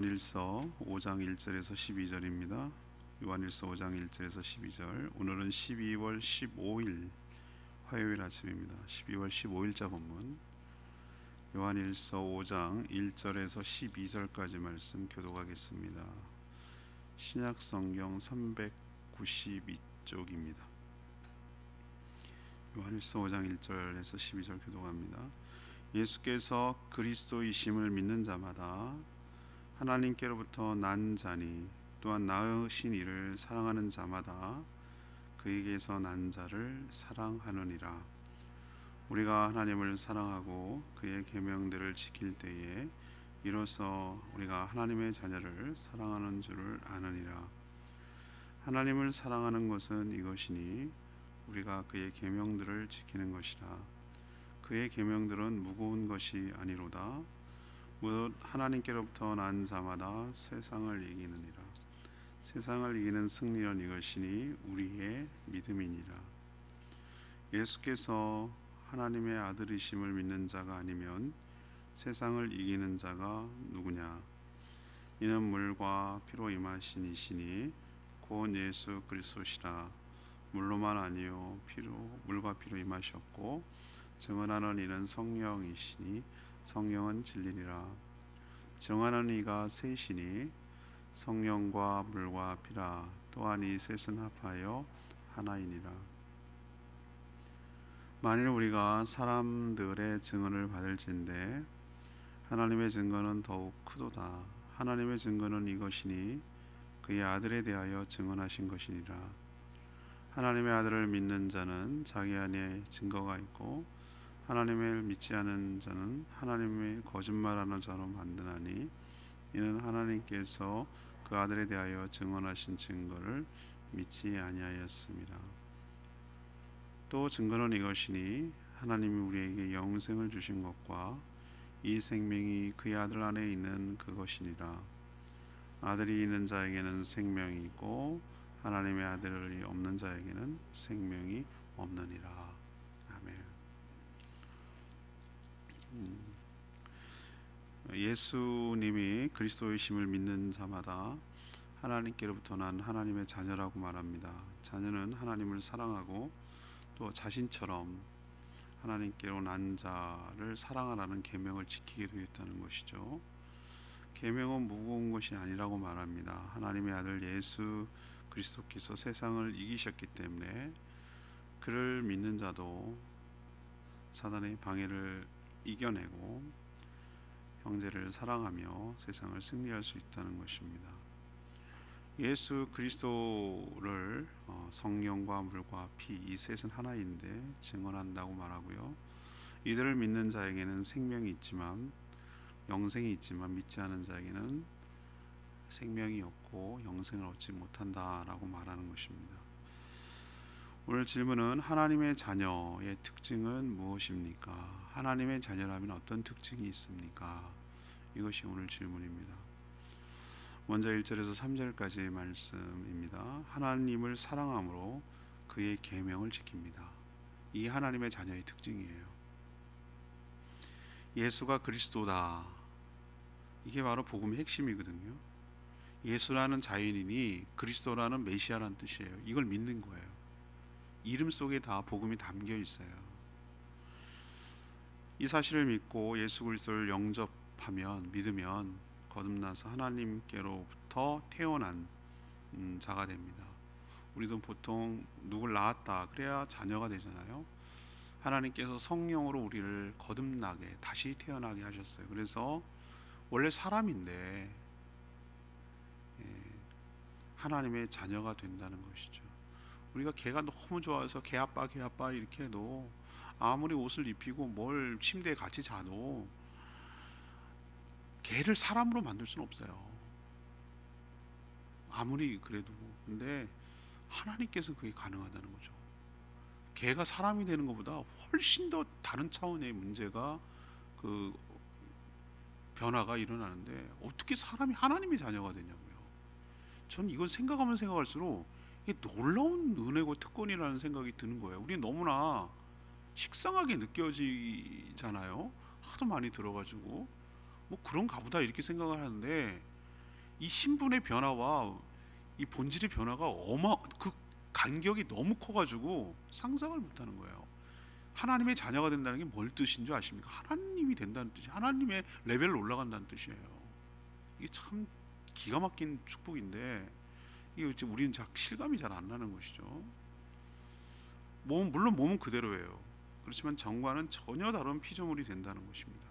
요한일서 5장 1절에서 12절입니다. 요한일서 5장 1절에서 12절. 오늘은 12월 15일 화요일 아침입니다. 12월 15일자 본문 요한일서 5장 1절에서 12절까지 말씀 교독하겠습니다. 신약성경 392쪽입니다. 요한일서 5장 1절에서 12절 교독합니다. 예수께서 그리스도이심을 믿는 자마다 하나님께로부터 난 자니 또한 낳으신 이를 사랑하는 자마다 그에게서 난 자를 사랑하느니라. 우리가 하나님을 사랑하고 그의 계명들을 지킬 때에 이로써 우리가 하나님의 자녀를 사랑하는 줄을 아느니라. 하나님을 사랑하는 것은 이것이니 우리가 그의 계명들을 지키는 것이라. 그의 계명들은 무거운 것이 아니로다. 무릇 하나님께로부터 난 자마다 세상을 이기느니라. 세상을 이기는 승리는 이것이니 우리의 믿음이니라. 예수께서 하나님의 아들이심을 믿는 자가 아니면 세상을 이기는 자가 누구냐? 이는 물과 피로 임하신 이시니 곧 예수 그리스도시라. 물로만 아니요 물과 피로 임하셨고 증언하는 이는 성령이시니 성령은 진리니라. 증언하는 이가 셋이니 성령과 물과 피라. 또한 이 셋은 합하여 하나이니라. 만일 우리가 사람들의 증언을 받을진대 하나님의 증거는 더욱 크도다. 하나님의 증거는 이것이니 그의 아들에 대하여 증언하신 것이니라. 하나님의 아들을 믿는 자는 자기 안에 증거가 있고 하나님을 믿지 않은 자는 하나님의 거짓말하는 자로 만드나니 이는 하나님께서 그 아들에 대하여 증언하신 증거를 믿지 아니하였습니다. 또 증거는 이것이니 하나님이 우리에게 영생을 주신 것과 이 생명이 그의 아들 안에 있는 그것이니라. 아들이 있는 자에게는 생명이 있고 하나님의 아들이 없는 자에게는 생명이 없느니라. 아멘. 예수님이 그리스도이심을 믿는 자마다 하나님께로부터 난 하나님의 자녀라고 말합니다. 자녀는 하나님을 사랑하고 또 자신처럼 하나님께로 난 자를 사랑하라는 계명을 지키게 되었다는 것이죠. 계명은 무거운 것이 아니라고 말합니다. 하나님의 아들 예수 그리스도께서 세상을 이기셨기 때문에 그를 믿는 자도 사단의 방해를 이겨내고 형제를 사랑하며 세상을 승리할 수 있다는 것입니다. 예수 그리스도를 성령과 물과 피 이 셋은 하나인데 증언한다고 말하고요. 이들을 믿는 자에게는 생명이 있지만 영생이 있지만 믿지 않은 자에게는 생명이 없고 영생을 얻지 못한다라고 말하는 것입니다. 오늘 질문은 하나님의 자녀의 특징은 무엇입니까? 하나님의 자녀라면 어떤 특징이 있습니까? 이것이 오늘 질문입니다. 먼저 1절에서 3절까지의 말씀입니다. 하나님을 사랑함으로 그의 계명을 지킵니다. 이 하나님의 자녀의 특징이에요. 예수가 그리스도다. 이게 바로 복음의 핵심이거든요. 예수라는 자연인이 그리스도라는 메시아라는 뜻이에요. 이걸 믿는 거예요. 이름 속에 다 복음이 담겨 있어요. 이 사실을 믿고 예수 그리스도를 영접하면 믿으면 거듭나서 하나님께로부터 태어난 자가 됩니다. 우리도 보통 누굴 낳았다 그래야 자녀가 되잖아요. 하나님께서 성령으로 우리를 거듭나게 다시 태어나게 하셨어요. 그래서 원래 사람인데 하나님의 자녀가 된다는 것이죠. 우리가 개가 너무 좋아서 개 아빠 이렇게 해도 아무리 옷을 입히고 뭘 침대에 같이 자도 개를 사람으로 만들 수는 없어요. 아무리 그래도. 근데 하나님께서 그게 가능하다는 거죠. 개가 사람이 되는 것보다 훨씬 더 다른 차원의 문제가 그 변화가 일어나는데 어떻게 사람이 하나님의 자녀가 되냐고요. 저는 이걸 생각하면 생각할수록 이게 놀라운 은혜고 특권이라는 생각이 드는 거예요. 우리 너무나 식상하게 느껴지잖아요. 하도 많이 들어가지고 뭐 그런가 보다 이렇게 생각을 하는데 이 신분의 변화와 이 본질의 변화가 그 간격이 너무 커가지고 상상을 못하는 거예요. 하나님의 자녀가 된다는 게 뭘 뜻인 줄 아십니까? 하나님이 된다는 뜻이, 하나님의 레벨로 올라간다는 뜻이에요. 이게 참 기가 막힌 축복인데 이게 우리는 실감이 잘 안 나는 것이죠. 물론 몸은 그대로예요. 그렇지만 정과는 전혀 다른 피조물이 된다는 것입니다.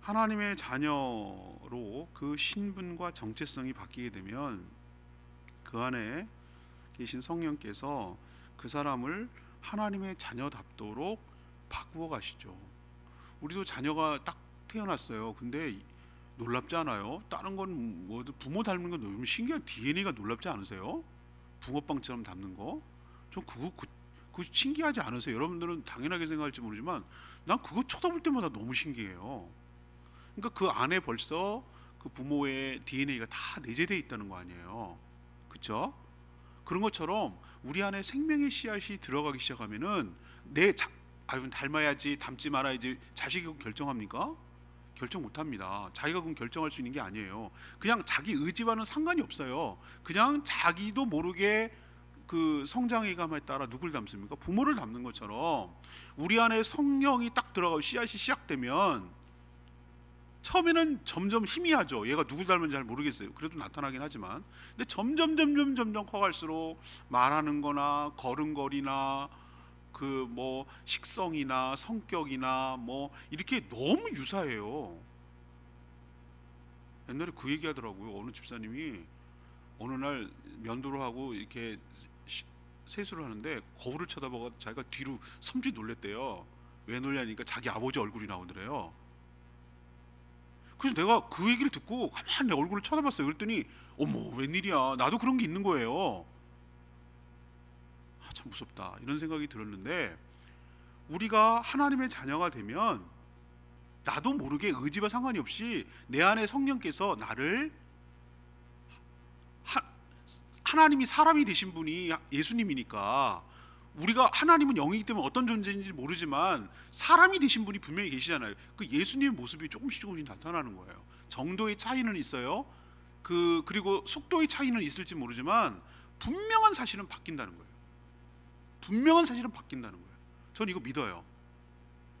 하나님의 자녀로 그 신분과 정체성이 바뀌게 되면 그 안에 계신 성령께서 그 사람을 하나님의 자녀답도록 바꾸어 가시죠. 우리도 자녀가 딱 태어났어요. 근데 놀랍지 않아요? 다른 건 뭐든 부모 닮은 건 너무 신기한 DNA가 놀랍지 않으세요? 붕어빵처럼 닮는 거? 저 그거 신기하지 않으세요? 여러분들은 당연하게 생각할지 모르지만 난 그거 쳐다볼 때마다 너무 신기해요. 그러니까 그 안에 벌써 그 부모의 DNA가 다 내재되어 있다는 거 아니에요. 그렇죠? 그런 것처럼 우리 안에 생명의 씨앗이 들어가기 시작하면은 닮아야지 닮지 말아야지 자식이 결정합니까? 결정 못합니다. 자기가 그건 결정할 수 있는 게 아니에요. 그냥 자기 의지와는 상관이 없어요. 그냥 자기도 모르게 그 성장의감에 따라 누굴 닮습니까? 부모를 닮는 것처럼 우리 안에 성령이 딱 들어가고 씨앗이 시작되면 처음에는 점점 희미하죠. 얘가 누굴 닮은지 잘 모르겠어요. 그래도 나타나긴 하지만 근데 점점 커갈수록 말하는 거나 걸음걸이나 그 뭐 식성이나 성격이나 뭐 이렇게 너무 유사해요. 옛날에 그 얘기 하더라고요. 어느 집사님이 어느 날 면도를 하고 이렇게 세수를 하는데 거울을 쳐다보고 자기가 뒤로 섬찟 놀랬대요. 왜 놀냐니까 자기 아버지 얼굴이 나오더래요. 그래서 내가 그 얘기를 듣고 가만히 내 얼굴을 쳐다봤어요. 그랬더니 어머 웬일이야, 나도 그런 게 있는 거예요. 참 무섭다 이런 생각이 들었는데, 우리가 하나님의 자녀가 되면 나도 모르게 의지와 상관이 없이 내 안에 성령께서 나를 하나님이 사람이 되신 분이 예수님이니까, 우리가 하나님은 영이기 때문에 어떤 존재인지 모르지만 사람이 되신 분이 분명히 계시잖아요. 그 예수님의 모습이 조금씩 나타나는 거예요. 정도의 차이는 있어요. 그리고 속도의 차이는 있을지 모르지만 분명한 사실은 바뀐다는 거예요. 분명한 사실은 바뀐다는 거예요. 저는 이거 믿어요.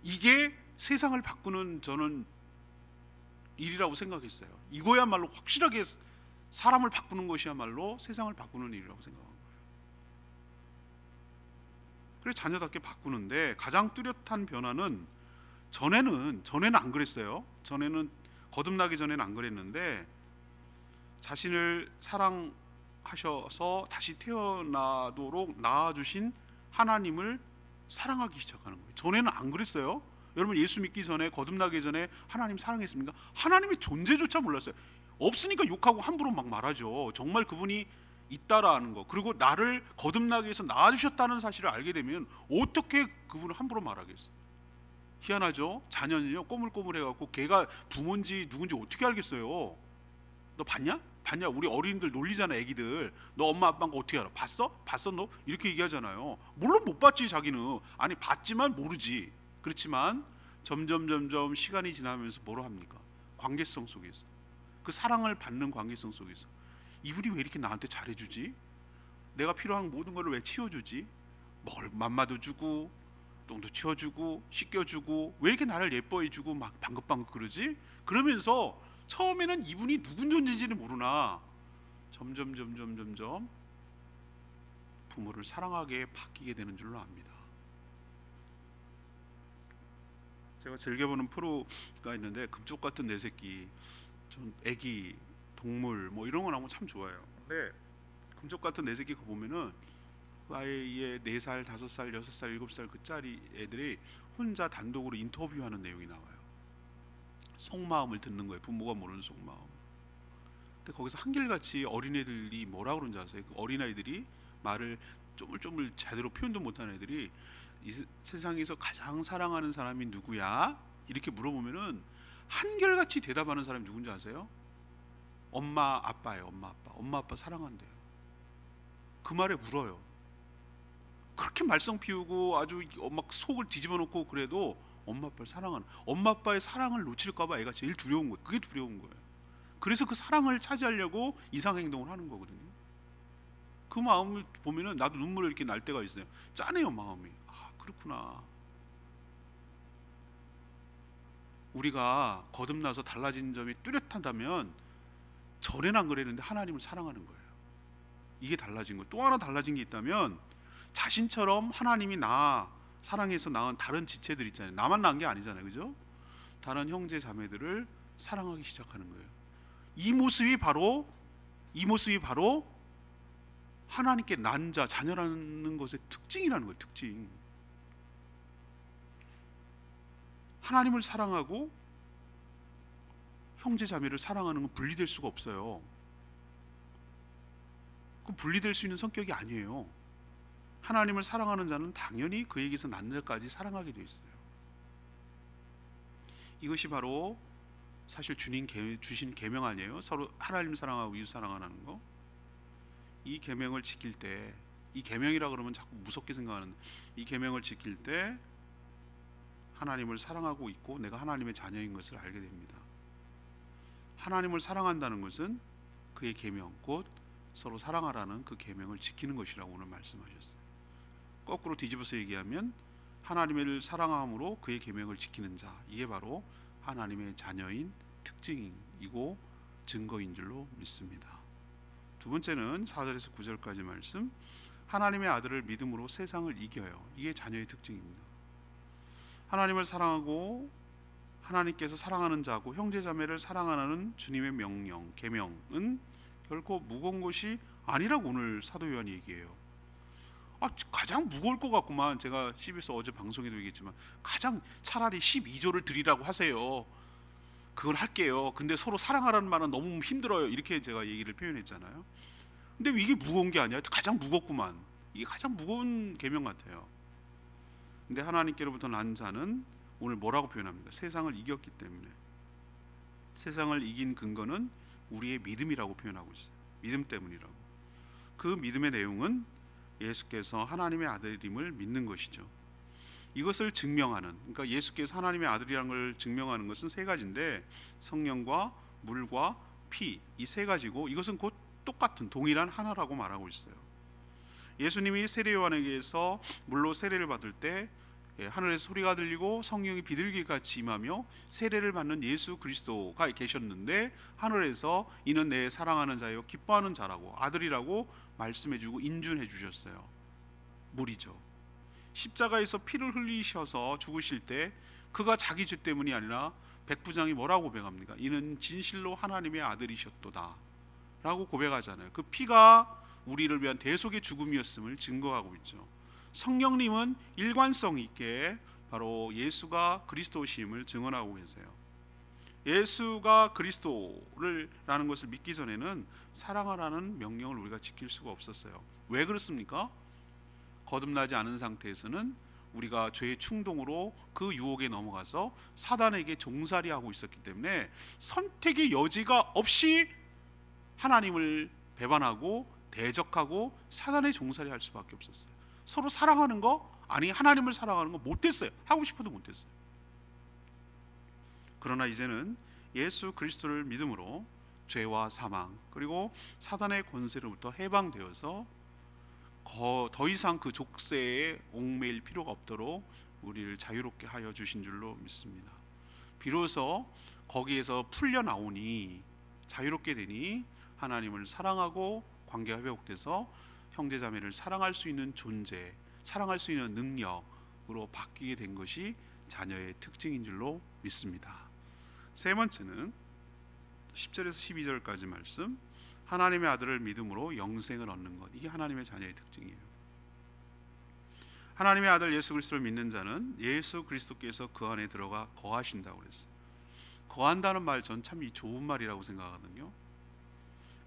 이게 세상을 바꾸는 저는 일이라고 생각했어요. 이거야말로 확실하게 사람을 바꾸는 것이야말로 세상을 바꾸는 일이라고 생각합니다. 그래서 자녀답게 바꾸는데 가장 뚜렷한 변화는 전에는 안 그랬어요. 전에는 거듭나기 전에는 안 그랬는데 자신을 사랑하셔서 다시 태어나도록 낳아주신 하나님을 사랑하기 시작하는 거예요. 전에는 안 그랬어요. 여러분 예수 믿기 전에, 거듭나기 전에 하나님 사랑했습니까? 하나님의 존재조차 몰랐어요. 없으니까 욕하고 함부로 막 말하죠. 정말 그분이 있다라는 거, 그리고 나를 거듭나기 위해서 낳아주셨다는 사실을 알게 되면 어떻게 그분을 함부로 말하겠어요? 희한하죠. 자녀는요 꼬물꼬물해갖고 걔가 부모인지 누군지 어떻게 알겠어요? 너 봤냐? 우리 어린이들 놀리잖아. 애기들 너 엄마 아빠인 거 어떻게 알아? 봤어 너? 이렇게 얘기하잖아요. 물론 못 봤지. 자기는 아니 봤지만 모르지. 그렇지만 점점 시간이 지나면서 뭐로 합니까? 관계성 속에서, 그 사랑을 받는 관계성 속에서 이분이 왜 이렇게 나한테 잘해주지? 내가 필요한 모든 걸 왜 치워주지? 뭘 맘마도 주고 똥도 치워주고 씻겨주고 왜 이렇게 나를 예뻐해주고 막 방긋방긋 그러지? 그러면서 처음에는 이분이 누군 존재인지는 모르나 점점 부모를 사랑하게 바뀌게 되는 줄로 압니다. 제가 즐겨보는 프로가 있는데 금쪽 같은 내 새끼, 전 애기 동물 뭐 이런 거 나오면 참 좋아해요. 근데 금쪽 같은 내 새끼 그거 보면은 그 아이의 4살, 5살, 6살, 7살 그 짜리 애들이 혼자 단독으로 인터뷰하는 내용이 나와요. 속마음을 듣는 거예요. 부모가 모르는 속마음. 근데 거기서 한결같이 어린애들이 뭐라 그러는지 아세요? 그 어린아이들이 말을 쪼물쪼물 제대로 표현도 못하는 애들이 이 세상에서 가장 사랑하는 사람이 누구야? 이렇게 물어보면은 한결같이 대답하는 사람이 누군지 아세요? 엄마 아빠예요. 엄마 아빠 사랑한대요. 그 말에 울어요. 그렇게 말썽 피우고 아주 막 속을 뒤집어 놓고 그래도 엄마 아빠를 사랑하는, 엄마 아빠의 사랑을 놓칠까 봐 애가 제일 두려운 거예요. 그게 두려운 거예요. 그래서 그 사랑을 차지하려고 이상 행동을 하는 거거든요. 그 마음을 보면은 나도 눈물이 이렇게 날 때가 있어요. 짠해요, 마음이. 아, 그렇구나. 우리가 거듭나서 달라진 점이 뚜렷하다면 전에는 안 그랬는데 하나님을 사랑하는 거예요. 이게 달라진 거예요. 또 하나 달라진 게 있다면 자신처럼 하나님이 나 사랑해서 낳은 다른 지체들 있잖아요. 나만 낳은 게 아니잖아요, 그죠? 다른 형제 자매들을 사랑하기 시작하는 거예요. 이 모습이 바로 하나님께 난 자, 자녀라는 것의 특징이라는 거예요. 특징. 하나님을 사랑하고 형제 자매를 사랑하는 건 분리될 수가 없어요. 그 분리될 수 있는 성격이 아니에요. 하나님을 사랑하는 자는 당연히 그에게서 난 자까지 사랑하게 되어 있어요. 이것이 바로 사실 주님 주신 계명 아니에요? 서로 하나님 사랑하고 이웃 사랑하는 거. 이 계명을 지킬 때, 이 계명이라 그러면 자꾸 무섭게 생각하는, 이 계명을 지킬 때 하나님을 사랑하고 있고 내가 하나님의 자녀인 것을 알게 됩니다. 하나님을 사랑한다는 것은 그의 계명, 곧 서로 사랑하라는 그 계명을 지키는 것이라고 오늘 말씀하셨어요. 거꾸로 뒤집어서 얘기하면 하나님을 사랑함으로 그의 계명을 지키는 자, 이게 바로 하나님의 자녀인 특징이고 증거인 줄로 믿습니다. 두 번째는 4절에서 9절까지 말씀, 하나님의 아들을 믿음으로 세상을 이겨요. 이게 자녀의 특징입니다. 하나님을 사랑하고 하나님께서 사랑하는 자고 형제 자매를 사랑하는 주님의 명령, 계명은 결코 무거운 것이 아니라고 오늘 사도 요한이 얘기해요. 가장 무거울 것 같구만. 제가 CBS 어제 방송에도 얘기했지만 가장 차라리 12조를 드리라고 하세요. 그걸 할게요. 근데 서로 사랑하라는 말은 너무 힘들어요. 이렇게 제가 얘기를 표현했잖아요. 근데 이게 무거운 게 아니야. 가장 무겁구만. 이게 가장 무거운 계명 같아요. 근데 하나님께로부터 난 자는 오늘 뭐라고 표현합니다. 세상을 이겼기 때문에. 세상을 이긴 근거는 우리의 믿음이라고 표현하고 있어요. 믿음 때문이라고. 그 믿음의 내용은 예수께서 하나님의 아들임을 믿는 것이죠. 이것을 증명하는, 그러니까 예수께서 하나님의 아들이라는 걸 증명하는 것은 세 가지인데, 성령과 물과 피, 이 세 가지고 이것은 곧 똑같은 동일한 하나라고 말하고 있어요. 예수님이 세례 요한에게서 물로 세례를 받을 때 하늘에서 소리가 들리고 성령이 비둘기같이 임하며 세례를 받는 예수 그리스도가 계셨는데, 하늘에서 이는 내 사랑하는 자요 기뻐하는 자라고, 아들이라고 말씀해주고 인준해 주셨어요. 물이죠. 십자가에서 피를 흘리셔서 죽으실 때 그가 자기 죄 때문이 아니라 백부장이 뭐라고 고백합니까? 이는 진실로 하나님의 아들이셨도다 라고 고백하잖아요. 그 피가 우리를 위한 대속의 죽음이었음을 증거하고 있죠. 성령님은 일관성 있게 바로 예수가 그리스도심을 증언하고 계세요. 예수가 그리스도라는 것을 믿기 전에는 사랑하라는 명령을 우리가 지킬 수가 없었어요. 왜 그렇습니까? 거듭나지 않은 상태에서는 우리가 죄의 충동으로 그 유혹에 넘어가서 사단에게 종살이하고 있었기 때문에 선택의 여지가 없이 하나님을 배반하고 대적하고 사단의 종살이할 수밖에 없었어요. 서로 사랑하는 거, 아니 하나님을 사랑하는 거 못했어요. 하고 싶어도 못했어요. 그러나 이제는 예수 그리스도를 믿음으로 죄와 사망 그리고 사단의 권세로부터 해방되어서 더 이상 그 족쇄에 얽매일 필요가 없도록 우리를 자유롭게 하여 주신 줄로 믿습니다. 비로소 거기에서 풀려 나오니, 자유롭게 되니 하나님을 사랑하고 관계가 회복돼서 형제자매를 사랑할 수 있는 존재, 사랑할 수 있는 능력으로 바뀌게 된 것이 자녀의 특징인 줄로 믿습니다. 세 번째는 10절에서 12절까지 말씀, 하나님의 아들을 믿음으로 영생을 얻는 것. 이게 하나님의 자녀의 특징이에요. 하나님의 아들 예수 그리스도를 믿는 자는 예수 그리스도께서 그 안에 들어가 거하신다고 그랬어요. 거한다는 말 전 참 좋은 말이라고 생각하거든요.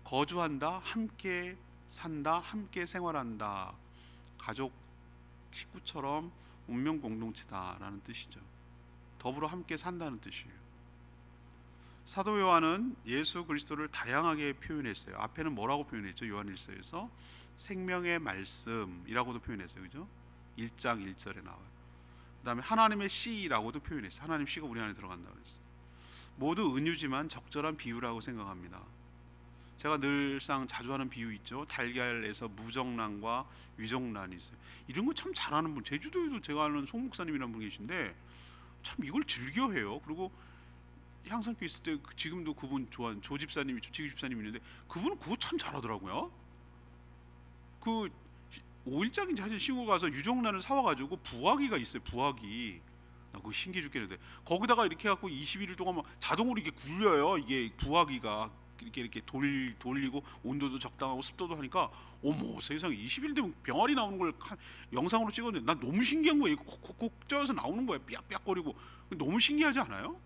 거주한다, 함께 산다, 함께 생활한다, 가족 식구처럼 운명 공동체다라는 뜻이죠. 더불어 함께 산다는 뜻이에요. 사도 요한은 예수 그리스도를 다양하게 표현했어요. 앞에는 뭐라고 표현했죠? 요한일서에서 생명의 말씀이라고도 표현했어요. 그죠? 1장 1절에 나와요. 그 다음에 하나님의 씨라고도 표현했어요. 하나님 씨가 우리 안에 들어간다고 했어요. 모두 은유지만 적절한 비유라고 생각합니다. 제가 늘상 자주 하는 비유 있죠. 달걀에서 무정란과 유정란이 있어요. 이런 거 참 잘하는 분, 제주도에도 제가 아는 송 목사님이라는 분 계신데 참 이걸 즐겨해요. 그리고 향상교회 있을 때 지금도 그분 좋아하는 조 집사님이, 지구 집사님이 있는데 그분은 그거 참 잘하더라고요. 그 5일장인지 하여튼 시골 가서 유정란을 사와가지고 부화기가 있어요. 부화기. 나 그거 신기해 죽겠는데 거기다가 이렇게 해갖고 21일 동안 막 자동으로 이게 굴려요. 이게 부화기가 이렇게 돌리고 온도도 적당하고 습도도 하니까 어머 세상에 20일 되면 병아리 나오는 걸 영상으로 찍었는데 난 너무 신기한 거예요. 콕콕콕 쪄서 나오는 거예요. 삐약삐약거리고 너무 신기하지 않아요?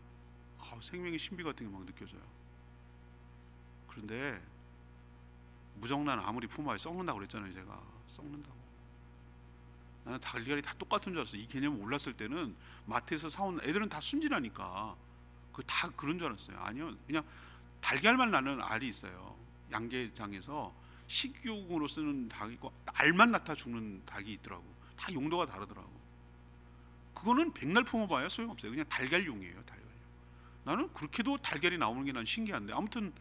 생명의 신비 같은 게 막 느껴져요. 그런데 무정란 아무리 품어야 썩는다고 그랬잖아요. 제가 썩는다고. 나는 달걀이 다 똑같은 줄 알았어. 이 개념을 몰랐을 때는 마트에서 사온 애들은 다 순진하니까 그 다 그런 줄 알았어요. 아니요, 그냥 달걀만 나는 알이 있어요. 양계장에서 식용으로 쓰는 닭이 있고 알만 낳다 죽는 닭이 있더라고. 다 용도가 다르더라고. 그거는 백날 품어봐야 소용없어요. 그냥 달걀용이에요. 달걀용. 나는 그렇게도 달걀이 나오는 게 난 신기한데 아무튼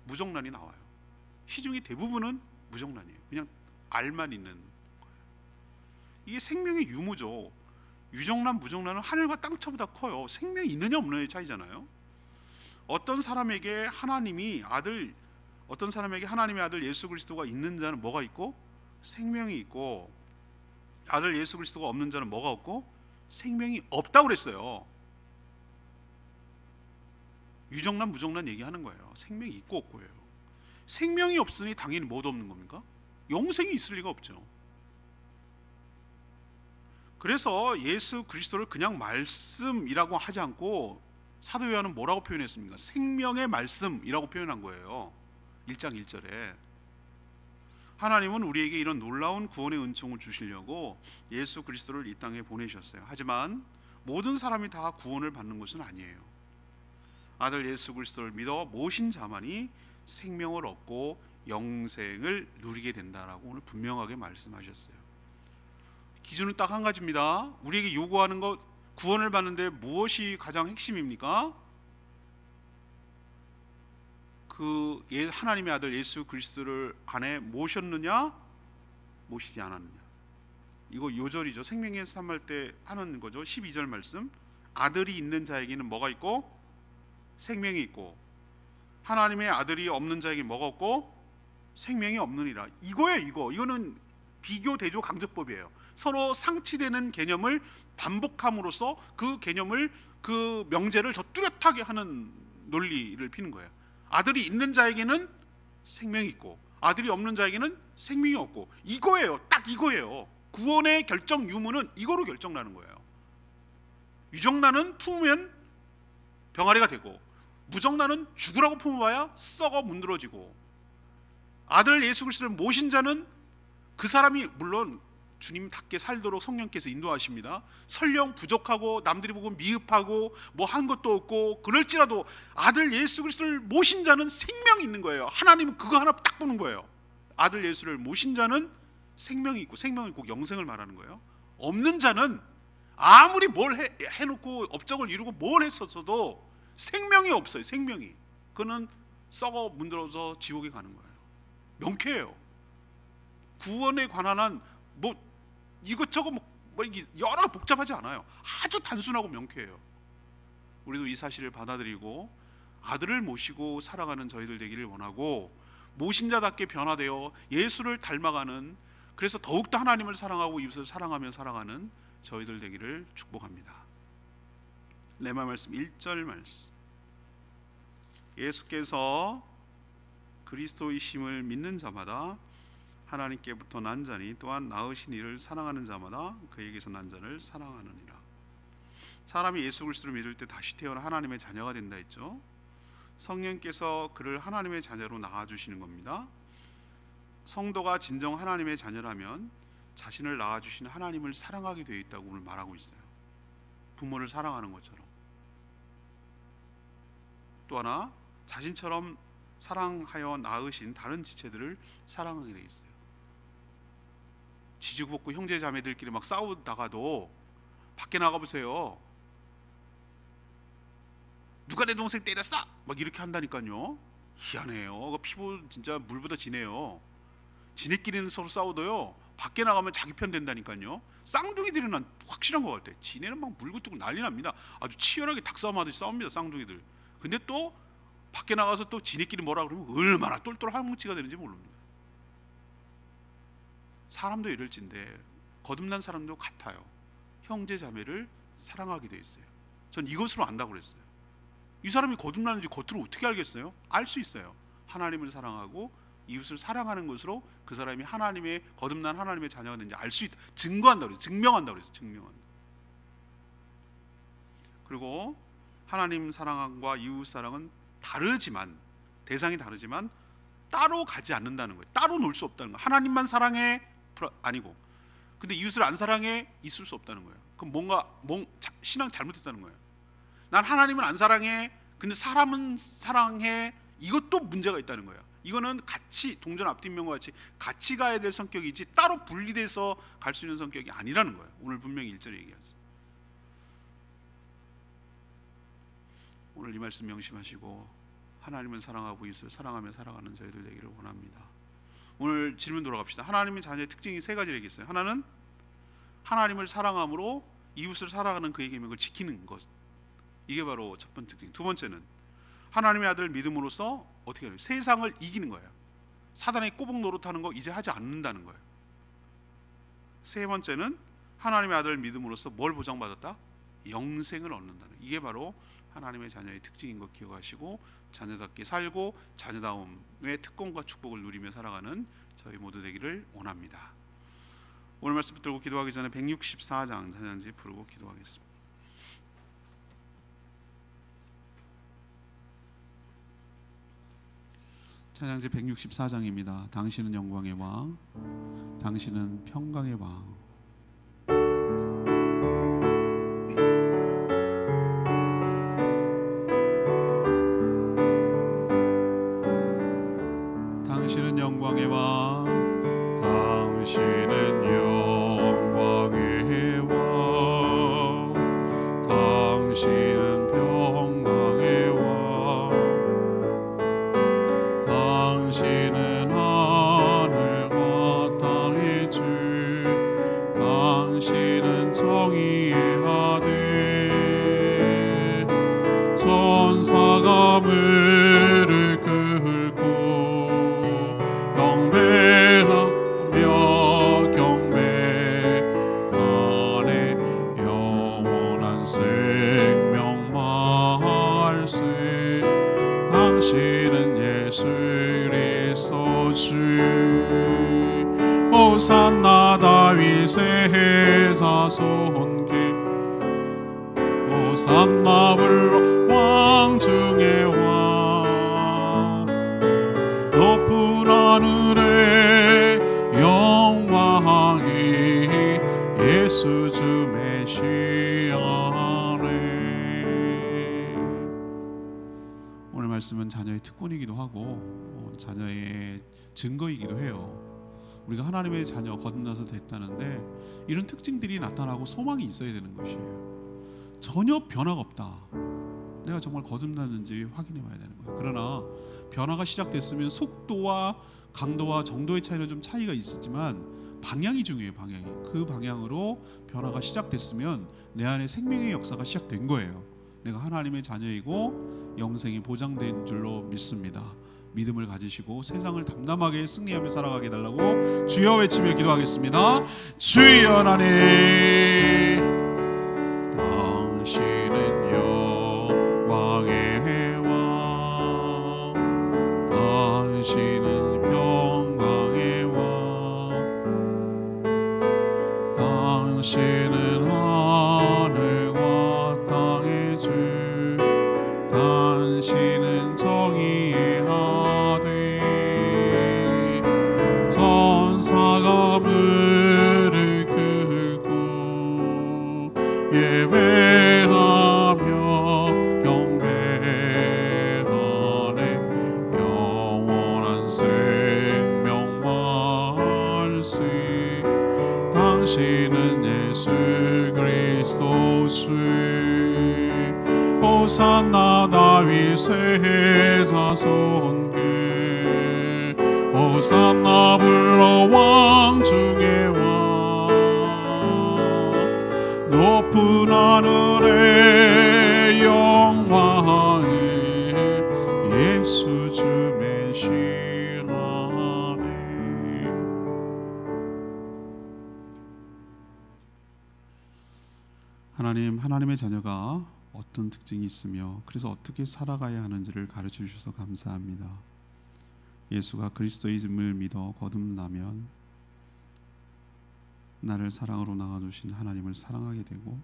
무정란이 나와요. 시중의 대부분은 무정란이에요. 그냥 알만 있는 거예요. 이게 생명의 유무죠. 유정란, 무정란은 하늘과 땅 차보다 커요. 생명이 있느냐 없느냐의 차이잖아요. 어떤 사람에게 하나님의 아들 예수 그리스도가 있는 자는 뭐가 있고? 생명이 있고, 아들 예수 그리스도가 없는 자는 뭐가 없고? 생명이 없다고 그랬어요. 유정란, 무정란 얘기하는 거예요. 생명이 있고 없고예요. 생명이 없으니 당연히 뭐도 없는 겁니까? 영생이 있을 리가 없죠. 그래서 예수 그리스도를 그냥 말씀이라고 하지 않고 사도 요한은 뭐라고 표현했습니까? 생명의 말씀이라고 표현한 거예요. 1장 1절에 하나님은 우리에게 이런 놀라운 구원의 은총을 주시려고 예수 그리스도를 이 땅에 보내셨어요. 하지만 모든 사람이 다 구원을 받는 것은 아니에요. 아들 예수 그리스도를 믿어 모신 자만이 생명을 얻고 영생을 누리게 된다라고 오늘 분명하게 말씀하셨어요. 기준은 딱 한 가지입니다. 우리에게 요구하는 것, 구원을 받는데 무엇이 가장 핵심입니까? 하나님의 아들 예수 그리스도를 안에 모셨느냐 모시지 않았느냐. 이거 요절이죠. 생명의 삶할 때 하는 거죠. 12절 말씀. 아들이 있는 자에게는 뭐가 있고? 생명이 있고, 하나님의 아들이 없는 자에게 뭐가 없고? 생명이 없느니라. 이거예요. 이거는 비교 대조 강조법이에요. 서로 상치되는 개념을 반복함으로써 그 개념을, 그 명제를 더 뚜렷하게 하는 논리를 피는 거예요. 아들이 있는 자에게는 생명이 있고 아들이 없는 자에게는 생명이 없고, 이거예요. 딱 이거예요. 구원의 결정 유무는 이거로 결정나는 거예요. 유정란은 품으면 병아리가 되고, 무정란은 죽으라고 품어봐야 썩어 문드러지고, 아들 예수 그리스도를 모신 자는 그 사람이 물론 주님답게 살도록 성령께서 인도하십니다. 설령 부족하고 남들이 보고 미흡하고 뭐 한 것도 없고 그럴지라도 아들 예수 그리스도를 모신 자는 생명이 있는 거예요. 하나님은 그거 하나 딱 보는 거예요. 아들 예수를 모신 자는 생명이 있고, 생명이 꼭 영생을 말하는 거예요. 없는 자는 아무리 뭘 해놓고 업적을 이루고 뭘 했었어도 생명이 없어요. 생명이. 그는 썩어 문드러져 지옥에 가는 거예요. 명쾌해요. 구원에 관한 한 뭐 이것저것 뭐 여러 복잡하지 않아요. 아주 단순하고 명쾌해요. 우리도 이 사실을 받아들이고 아들을 모시고 살아가는 저희들 되기를 원하고, 모신 자답게 변화되어 예수를 닮아가는, 그래서 더욱더 하나님을 사랑하고 이웃을 사랑하며 살아가는 저희들 되기를 축복합니다. 레마 말씀 1절 말씀. 예수께서 그리스도이심을 믿는 자마다 하나님께부터 난 자니 또한 낳으신 이를 사랑하는 자마다 그에게서 난 자를 사랑하느니라. 사람이 예수 그리스도를 믿을 때 다시 태어나 하나님의 자녀가 된다 했죠. 성령께서 그를 하나님의 자녀로 낳아주시는 겁니다. 성도가 진정 하나님의 자녀라면 자신을 낳아주신 하나님을 사랑하게 되어 있다고 오늘 말하고 있어요. 부모를 사랑하는 것처럼. 또 하나, 자신처럼 사랑하여 낳으신 다른 지체들을 사랑하게 되어 있어요. 지지고 볶고 형제 자매들끼리 막 싸우다가도 밖에 나가보세요. 누가 내 동생 때렸어? 막 이렇게 한다니까요. 희한해요. 그 피부 진짜 물보다 진해요. 지네끼리는 서로 싸우도요, 밖에 나가면 자기 편 된다니까요. 쌍둥이들은 난 확실한 것 같아. 지네는 막 물고 뜯고 난리 납니다. 아주 치열하게 닭싸움 하듯이 싸웁니다, 쌍둥이들. 근데 또 밖에 나가서 또 지네끼리 뭐라 그러면 얼마나 똘똘한 뭉치가 되는지 모릅니다. 사람도 이럴진데 거듭난 사람도 같아요. 형제 자매를 사랑하게 돼 있어요. 전 이것으로 안다고 그랬어요. 이 사람이 거듭나는지 겉으로 어떻게 알겠어요? 알 수 있어요. 하나님을 사랑하고 이웃을 사랑하는 것으로 그 사람이 하나님의 거듭난 하나님의 자녀가 되는지 알 수 있다. 증거한다고 그랬어요. 증명한다고 그랬어요. 증명한다. 그리고 하나님 사랑과 이웃 사랑은 다르지만, 대상이 다르지만 따로 가지 않는다는 거예요. 따로 놀 수 없다는 거예요. 하나님만 사랑해 아니고, 근데 이웃을 안 사랑해 있을 수 없다는 거예요. 그럼 뭔가 신앙 잘못했다는 거예요. 난 하나님은 안 사랑해, 근데 사람은 사랑해, 이것도 문제가 있다는 거예요. 이거는 같이 동전 앞뒷면과 같이 같이 가야 될 성격이지 따로 분리돼서 갈 수 있는 성격이 아니라는 거예요. 오늘 분명히 1절에 얘기했어요. 오늘 이 말씀 명심하시고 하나님은 사랑하고 이웃을 사랑하며 살아가는 저희들 되기를 원합니다. 오늘 질문 돌아갑시다. 하나님의 자녀의 특징이 세 가지를 얘기했어요. 하나는 하나님을 사랑함으로 이웃을 사랑하는 그의 계명을 지키는 것, 이게 바로 첫 번째 특징. 두 번째는 하나님의 아들 믿음으로써 어떻게 해요? 세상을 이기는 거예요. 사단의 꼬북 노릇하는 거 이제 하지 않는다는 거예요. 세 번째는 하나님의 아들 믿음으로써 뭘 보장받았다? 영생을 얻는다는, 이게 바로 하나님의 자녀의 특징인 것 기억하시고 자녀답게 살고 자녀다움의 특권과 축복을 누리며 살아가는 저희 모두 되기를 원합니다. 오늘 말씀 붙들고 기도하기 전에 164장 찬양지 부르고 기도하겠습니다. 찬양지 164장입니다. 당신은 영광의 왕, 당신은 평강의 왕. 당신은 영광의 왕, 당신은 영광의 왕, 당신은 평강의 왕, 당신은 하늘과 땅의 주, 당신은 정의의 아들, 천사가 무릎 꿇고 경배하며 경배하네. 영원한 생명 말씀, 당신은 예수 그리스도 주. 호산나 다윗의 자손께, 호산나 불러 왕 중의 왕. 높은 하늘의 영광이 예수 주 메시아네. 오늘 말씀은 자녀의 특권이기도 하고 자녀의 증거이기도 해요. 우리가 하나님의 자녀 거듭나서 됐다는데 이런 특징들이 나타나고 소망이 있어야 되는 것이에요. 전혀 변화가 없다. 내가 정말 거듭났는지 확인해 봐야 되는 거예요. 그러나 변화가 시작됐으면 속도와 강도와 정도의 차이는 좀 차이가 있었지만 방향이 중요해요. 방향이. 그 방향으로 변화가 시작됐으면 내 안에 생명의 역사가 시작된 거예요. 내가 하나님의 자녀이고 영생이 보장된 줄로 믿습니다. 믿음을 가지시고 세상을 담담하게 승리하며 살아가게 해달라고 주여 외치며 기도하겠습니다. 주여 하나님, 당신은 영광의 왕, 당신은 평강의 왕, 당신은 하늘과 땅의 주, 당신은 정의의 아들, 천사가 무릎 꿇고 예배하며 경배하네. 영원한 생명 말씀, 당신은 예수 그리스도 주. 호산나 다윗의 자손께 호산나 불러 왕 중에 왕 높은 하늘의 영광에 예수 주 메시아네. 하나님의 자녀가 어떤 특징이 있으며 그래서 어떻게 살아가야 하는지를 가르쳐 주셔서 감사합니다. 예수가 그리스도임을 믿어 거듭나면 나를 사랑으로 낳아주신 하나님을 사랑하게 되고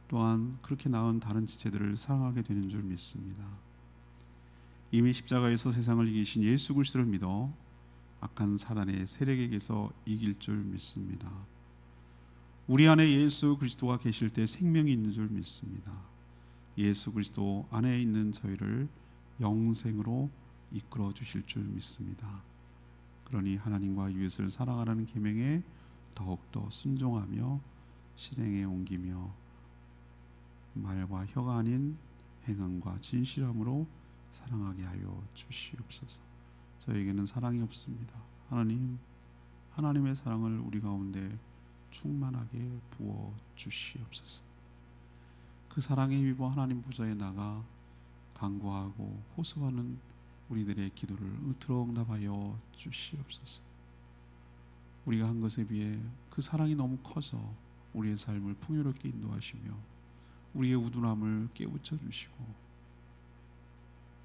또한 그렇게 낳은 다른 지체들을 사랑하게 되는 줄 믿습니다. 이미 십자가에서 세상을 이기신 예수 그리스도를 믿어 악한 사단의 세력에게서 이길 줄 믿습니다. 우리 안에 예수 그리스도가 계실 때 생명이 있는 줄 믿습니다. 예수 그리스도 안에 있는 저희를 영생으로 이끌어 주실 줄 믿습니다. 그러니 하나님과 이웃을 사랑하라는 계명에 더욱더 순종하며 실행에 옮기며 말과 혀가 아닌 행함과 진실함으로 사랑하게 하여 주시옵소서. 저에게는 사랑이 없습니다. 하나님의 사랑을 우리 가운데 충만하게 부어 주시옵소서. 그 사랑에 힘입어 하나님 보좌에 나가 간구하고 호소하는 우리들의 기도를 으트러 응답하여 주시옵소서. 우리가 한 것에 비해 그 사랑이 너무 커서 우리의 삶을 풍요롭게 인도하시며 우리의 우둔함을 깨우쳐 주시고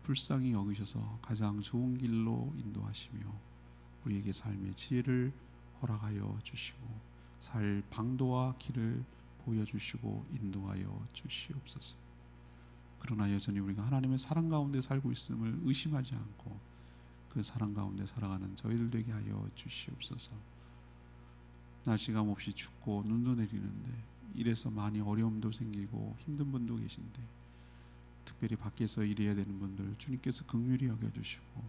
불쌍히 여기셔서 가장 좋은 길로 인도하시며 우리에게 삶의 지혜를 허락하여 주시고 살 방도와 길을 보여주시고 인도하여 주시옵소서. 그러나 여전히 우리가 하나님의 사랑 가운데 살고 있음을 의심하지 않고 그 사랑 가운데 살아가는 저희들 되게 하여 주시옵소서. 날씨가 몹시 춥고 눈도 내리는데 일에서 많이 어려움도 생기고 힘든 분도 계신데 특별히 밖에서 일해야 되는 분들 주님께서 긍휼히 여겨주시고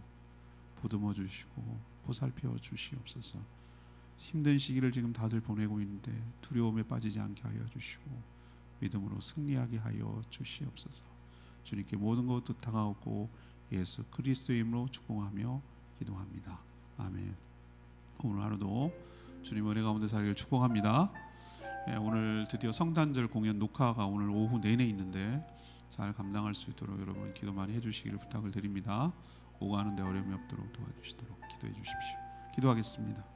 보듬어 주시고 보살펴 주시옵소서. 힘든 시기를 지금 다들 보내고 있는데 두려움에 빠지지 않게 하여 주시고 믿음으로 승리하게 하여 주시옵소서. 주님께 모든 것 부탁하고 예수 그리스도의 이름으로 축복하며 기도합니다. 아멘. 오늘 하루도 주님 은혜 가운데 살기를 축복합니다. 오늘 드디어 성탄절 공연 녹화가 오늘 오후 내내 있는데 잘 감당할 수 있도록 여러분 기도 많이 해주시기를 부탁을 드립니다. 오가는데 어려움이 없도록 도와주시도록 기도해 주십시오. 기도하겠습니다.